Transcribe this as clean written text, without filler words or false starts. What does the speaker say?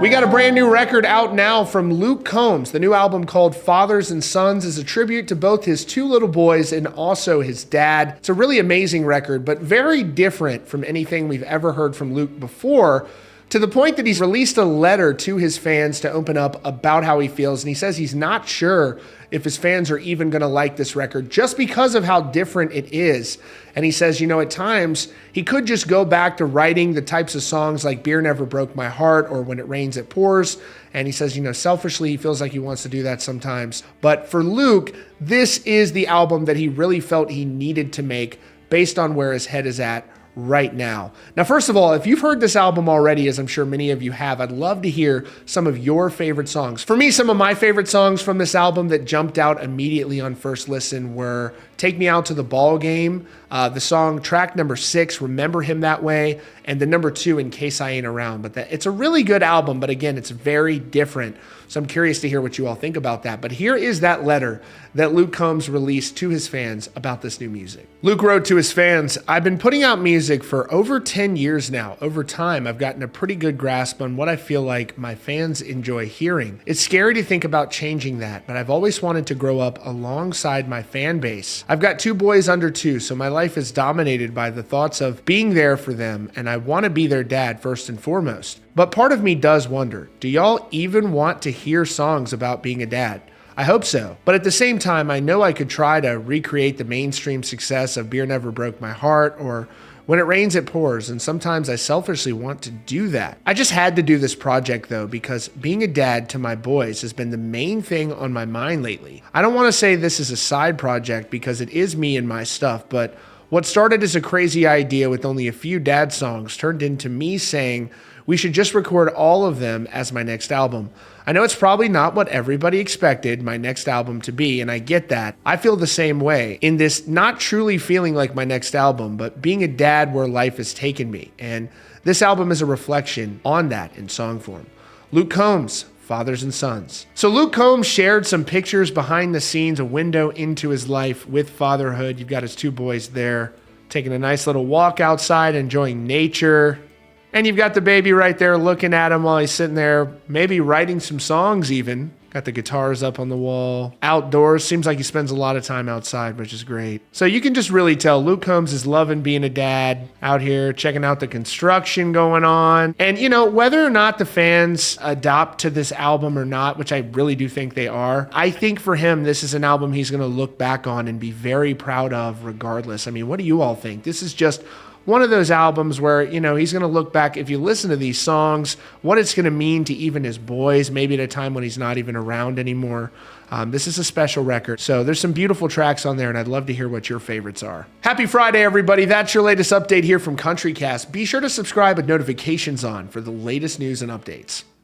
We got a brand new record out now from Luke Combs. The new album called Fathers and Sons is a tribute to both his two little boys and also his dad. It's a really amazing record, but very different from anything we've ever heard from Luke before, to the point that he's released a letter to his fans to open up about how he feels. And he says he's not sure if his fans are even going to like this record just because of how different it is. And he says, at times he could just go back to writing the types of songs like Beer Never Broke My Heart or When It Rains, It Pours. And he says, selfishly, he feels like he wants to do that sometimes. But for Luke, this is the album that he really felt he needed to make based on where his head is at right now. Now, first of all, if you've heard this album already, as I'm sure many of you have, I'd love to hear some of your favorite songs. For me, some of my favorite songs from this album that jumped out immediately on first listen were Take Me Out to the Ball Game, the song track number 6, Remember Him That Way, and the number 2, In Case I Ain't Around. But it's a really good album, but again, it's very different. So I'm curious to hear what you all think about that. But here is that letter that Luke Combs released to his fans about this new music. Luke wrote to his fans, "I've been putting out music for over 10 years now. Over time, I've gotten a pretty good grasp on what I feel like my fans enjoy hearing. It's scary to think about changing that, but I've always wanted to grow up alongside my fan base. I've got 2 boys under 2, so my life is dominated by the thoughts of being there for them, and I want to be their dad first and foremost. But part of me does wonder, do y'all even want to hear songs about being a dad? I hope so. But at the same time, I know I could try to recreate the mainstream success of Beer Never Broke My Heart or When It Rains, It Pours, and sometimes I selfishly want to do that. I just had to do this project though, because being a dad to my boys has been the main thing on my mind lately. I don't want to say this is a side project because it is me and my stuff, but what started as a crazy idea with only a few dad songs turned into me saying we should just record all of them as my next album. I know it's probably not what everybody expected my next album to be, and I get that. I feel the same way in this not truly feeling like my next album, but being a dad where life has taken me. And this album is a reflection on that in song form." Luke Combs, Fathers and Sons. So Luke Combs shared some pictures behind the scenes, a window into his life with fatherhood. You've got his 2 boys there, taking a nice little walk outside, enjoying nature. And you've got the baby right there looking at him while he's sitting there, maybe writing some songs even. Got the guitars up on the wall. Outdoors, seems like he spends a lot of time outside, which is great. So you can just really tell Luke Combs is loving being a dad, out here checking out the construction going on. And whether or not the fans adopt to this album or not, which I really do think they are, I think for him, this is an album he's going to look back on and be very proud of regardless. I mean, what do you all think? This is just one of those albums where, he's going to look back, if you listen to these songs, what it's going to mean to even his boys, maybe at a time when he's not even around anymore. This is a special record. So there's some beautiful tracks on there, and I'd love to hear what your favorites are. Happy Friday, everybody. That's your latest update here from CountryCast. Be sure to subscribe with notifications on for the latest news and updates.